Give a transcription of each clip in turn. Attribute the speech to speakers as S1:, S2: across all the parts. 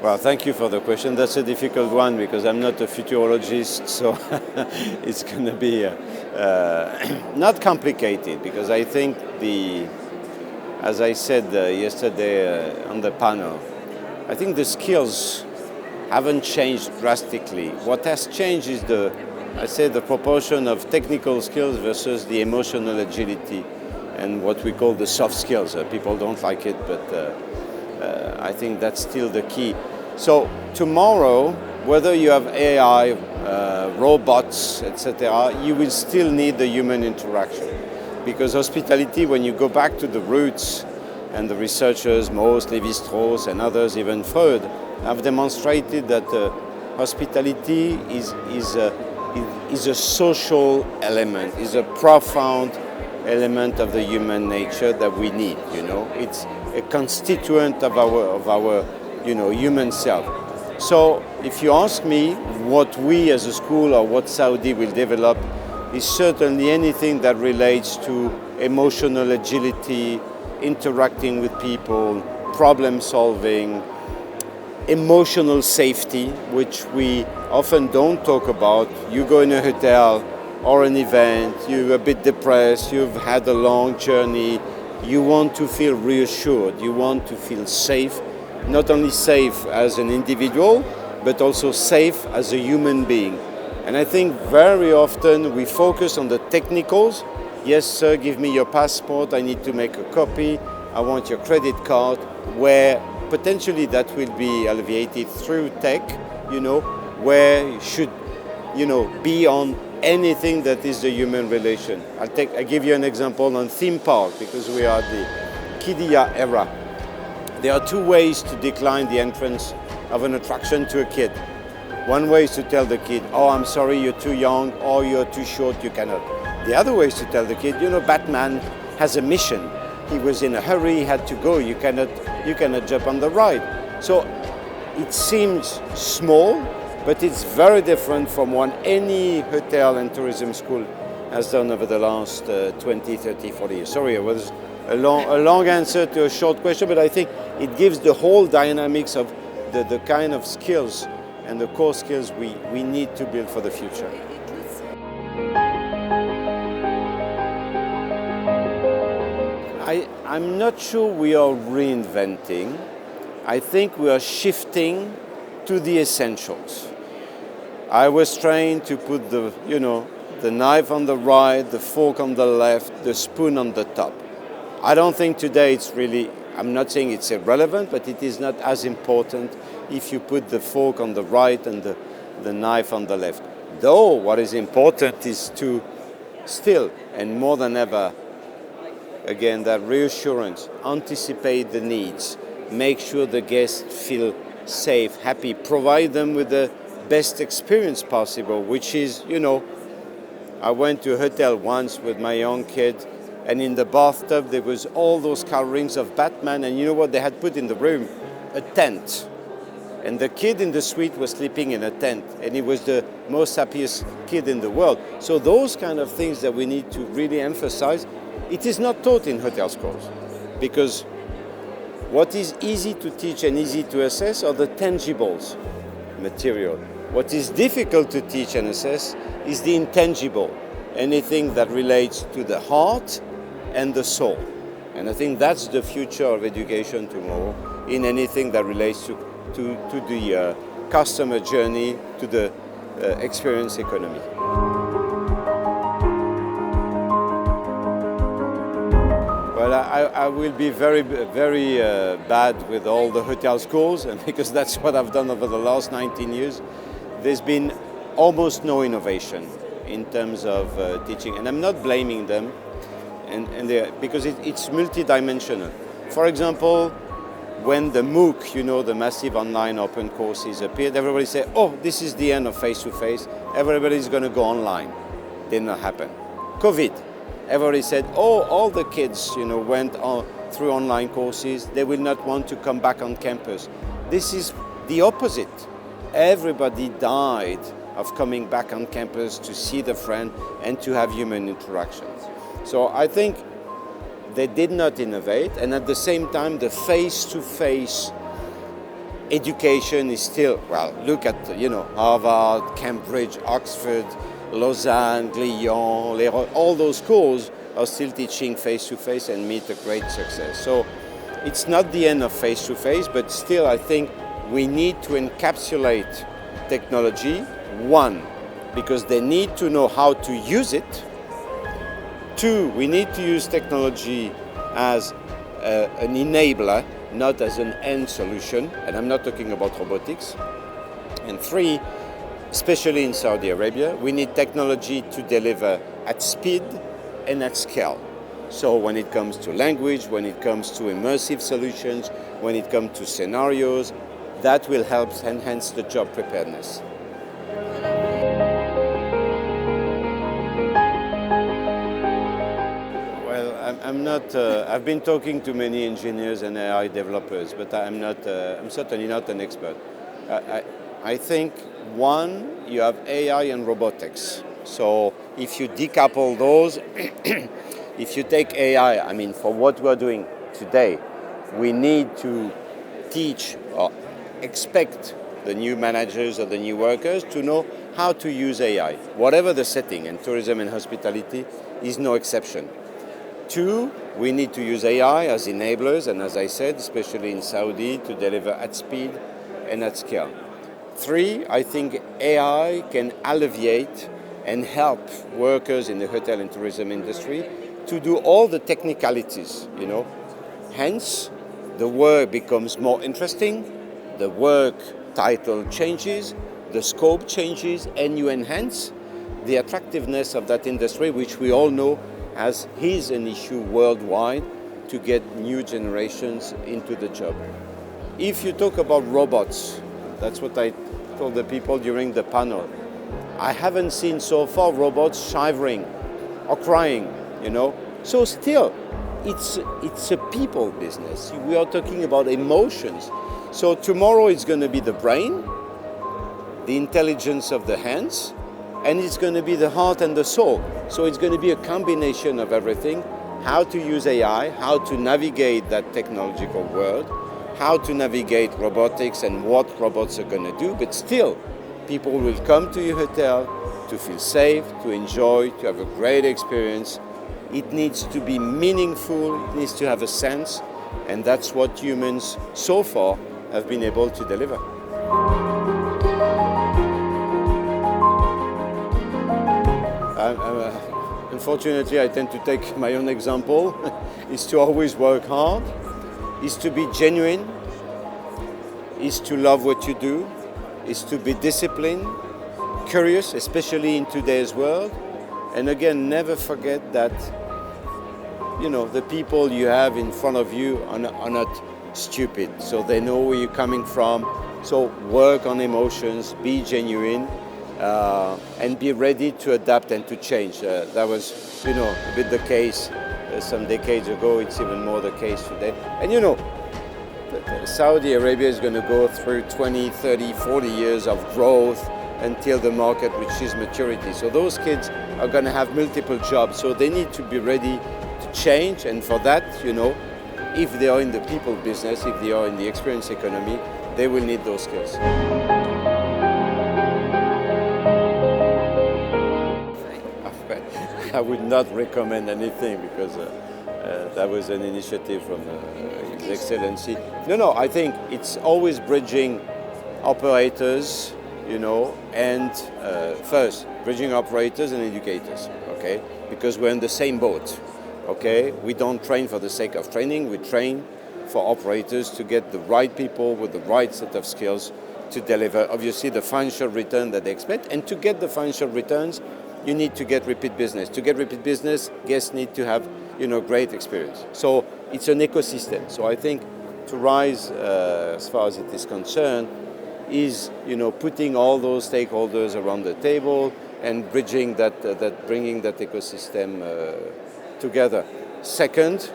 S1: Well, thank you for the question. That's a difficult one because I'm not a futurologist, so it's going to be not complicated because I think as I said yesterday on the panel, I think the skills haven't changed drastically. What has changed is the proportion of technical skills versus the emotional agility and what we call the soft skills. People don't like it, but I think that's still the key. So tomorrow, whether you have AI, robots, etc., you will still need the human interaction. Because hospitality, when you go back to the roots, and the researchers, Mauss, Lévi-Strauss, and others, even Freud, have demonstrated that hospitality is a social element, is a profound element of the human nature that we need. It's a constituent of our human self. So if you ask me what we as a school or what Saudi will develop is certainly anything that relates to emotional agility, interacting with people, problem solving, emotional safety, which we often don't talk about. You go in a hotel or an event, you're a bit depressed, you've had a long journey, you want to feel reassured, you want to feel safe, not only safe as an individual, but also safe as a human being. And I think very often we focus on the technicals. Yes, sir, give me your passport, I need to make a copy, I want your credit card, where potentially that will be alleviated through tech, where you should, be on anything that is the human relation. I give you an example on theme park, because we are the Kidia era. There are two ways to decline the entrance of an attraction to a kid. One way is to tell the kid, oh, I'm sorry, you're too young, or you're too short, you cannot. The other way is to tell the kid, Batman has a mission. He was in a hurry, he had to go, you cannot jump on the ride. So it seems small, but it's very different from what any hotel and tourism school has done over the last 20, 30, 40 years. Sorry, it was a long answer to a short question, but I think it gives the whole dynamics of the kind of skills and the core skills we need to build for the future. I'm not sure we are reinventing. I think we are shifting to the essentials. I was trained to put the knife on the right, the fork on the left, the spoon on the top. I don't think today it's really, I'm not saying it's irrelevant, but it is not as important if you put the fork on the right and the knife on the left. Though what is important is to still, and more than ever, again, that reassurance, anticipate the needs, make sure the guests feel safe, happy, provide them with the best experience possible, which is, I went to a hotel once with my young kid, and in the bathtub there was all those colorings of Batman, and you know what they had put in the room? A tent. And the kid in the suite was sleeping in a tent, and he was the most happiest kid in the world. So those kind of things that we need to really emphasize. It is not taught in hotel schools, because what is easy to teach and easy to assess are the tangibles, material. What is difficult to teach and assess is the intangible, anything that relates to the heart and the soul. And I think that's the future of education tomorrow, in anything that relates to the customer journey, to the experience economy. Well, I will be very bad with all the hotel schools, and because that's what I've done over the last 19 years. There's been almost no innovation in terms of teaching, and I'm not blaming them, because it's multidimensional. For example, when the MOOC, the massive online open courses appeared, everybody said, oh, this is the end of face-to-face, everybody's going to go online. Did not happen. COVID. Everybody said, oh, all the kids, went through online courses. They will not want to come back on campus. This is the opposite. Everybody died of coming back on campus to see the friend and to have human interactions. So I think they did not innovate, and at the same time, the face-to-face education is still, well, look at, Harvard, Cambridge, Oxford, Lausanne, Lyon, all those schools are still teaching face-to-face and meet a great success. So it's not the end of face-to-face, but still I think we need to encapsulate technology, one, because they need to know how to use it. Two, we need to use technology as an enabler, not as an end solution, and I'm not talking about robotics. And three, especially in Saudi Arabia, we need technology to deliver at speed and at scale. So when it comes to language, when it comes to immersive solutions, when it comes to scenarios, that will help enhance the job preparedness. Well, I'm not, I've been talking to many engineers and AI developers, but I'm certainly not an expert. I think, one, you have AI and robotics. So if you decouple those, if you take AI, I mean, for what we're doing today, we need to teach or expect the new managers or the new workers to know how to use AI, whatever the setting, and tourism and hospitality is no exception. Two, we need to use AI as enablers, and as I said, especially in Saudi, to deliver at speed and at scale. Three, I think AI can alleviate and help workers in the hotel and tourism industry to do all the technicalities, Hence, the work becomes more interesting, the work title changes, the scope changes, and you enhance the attractiveness of that industry, which we all know is an issue worldwide to get new generations into the job. If you talk about robots, that's what I told the people during the panel. I haven't seen so far robots shivering or crying, So still, it's a people business. We are talking about emotions. So tomorrow it's going to be the brain, the intelligence of the hands, and it's going to be the heart and the soul. So it's going to be a combination of everything, how to use AI, how to navigate that technological world, how to navigate robotics and what robots are going to do, but still, people will come to your hotel to feel safe, to enjoy, to have a great experience. It needs to be meaningful, it needs to have a sense, and that's what humans so far have been able to deliver. Unfortunately, I tend to take my own example, is to always work hard, is to be genuine, is to love what you do, is to be disciplined, curious, especially in today's world. And again, never forget that, the people you have in front of you are not stupid. So they know where you're coming from. So work on emotions, be genuine, and be ready to adapt and to change. That was, a bit the case some decades ago. It's even more the case today. And Saudi Arabia is going to go through 20, 30, 40 years of growth until the market reaches maturity. So those kids are going to have multiple jobs. So they need to be ready to change. And for that, if they are in the people business, if they are in the experience economy, they will need those skills. I would not recommend anything because that was an initiative from His Excellency. No, I think it's always bridging operators, and first, bridging operators and educators, okay? Because we're in the same boat, okay? We don't train for the sake of training, we train for operators to get the right people with the right set of skills to deliver, obviously, the financial return that they expect. And to get the financial returns, you need to get repeat business. To get repeat business, guests need to have, great experience. So it's an ecosystem. So I think TOURISE, as far as it is concerned, is, putting all those stakeholders around the table and bridging bringing that ecosystem together. Second,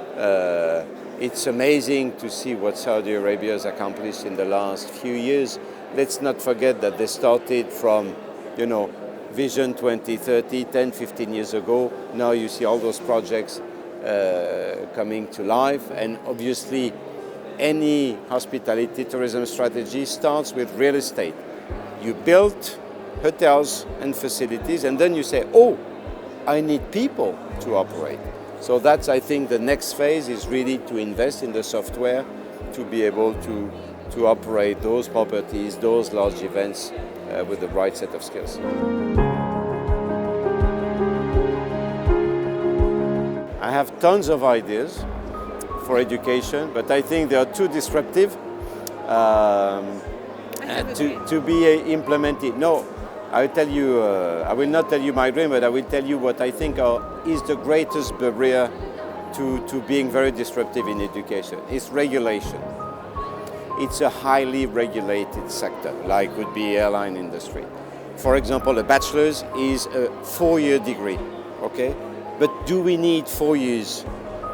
S1: it's amazing to see what Saudi Arabia has accomplished in the last few years. Let's not forget that they started from, Vision 2030, 10, 15 years ago. Now you see all those projects coming to life, and obviously any hospitality tourism strategy starts with real estate. You build hotels and facilities, and then you say, oh, I need people to operate. So that's, I think, the next phase is really to invest in the software to be able to operate those properties, those large events with the right set of skills. I have tons of ideas for education, but I think they are too disruptive to be implemented. No, I will tell you, I will not tell you my dream, but I will tell you what I think is the greatest barrier to being very disruptive in education. It's regulation. It's a highly regulated sector, like would be airline industry. For example, a bachelor's is a 4-year degree, okay? But do we need 4 years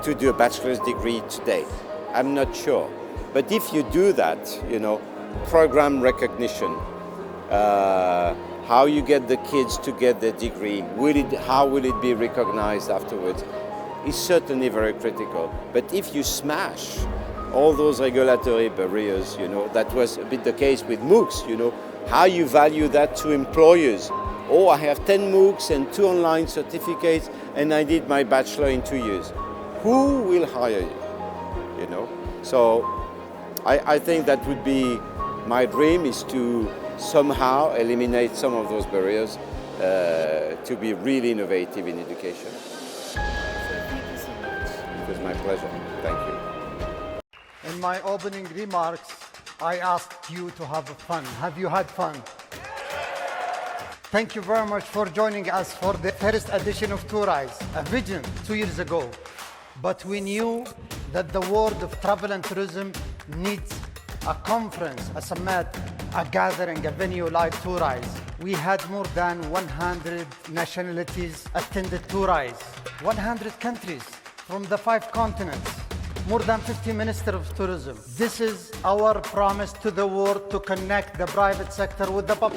S1: to do a bachelor's degree today? I'm not sure. But if you do that, you know, program recognition, how you get the kids to get their degree, how will it be recognized afterwards, is certainly very critical. But if you smash all those regulatory barriers, you know, that was a bit the case with MOOCs, you know, how you value that to employers. Oh, I have 10 MOOCs and 2 online certificates and I did my bachelor in 2 years. Who will hire you, you know? So I think that would be my dream, is to somehow eliminate some of those barriers to be really innovative in education.
S2: Thank you so much.
S1: It was my pleasure. Thank you.
S3: In my opening remarks, I asked you to have fun. Have you had fun? Thank you very much for joining us for the first edition of TOURISE, a vision 2 years ago. But we knew that the world of travel and tourism needs a conference, a summit, a gathering, a venue like TOURISE. We had more than 100 nationalities attended TOURISE, 100 countries from the 5 continents. More than 50 ministers of tourism. This is our promise to the world to connect the private sector with the public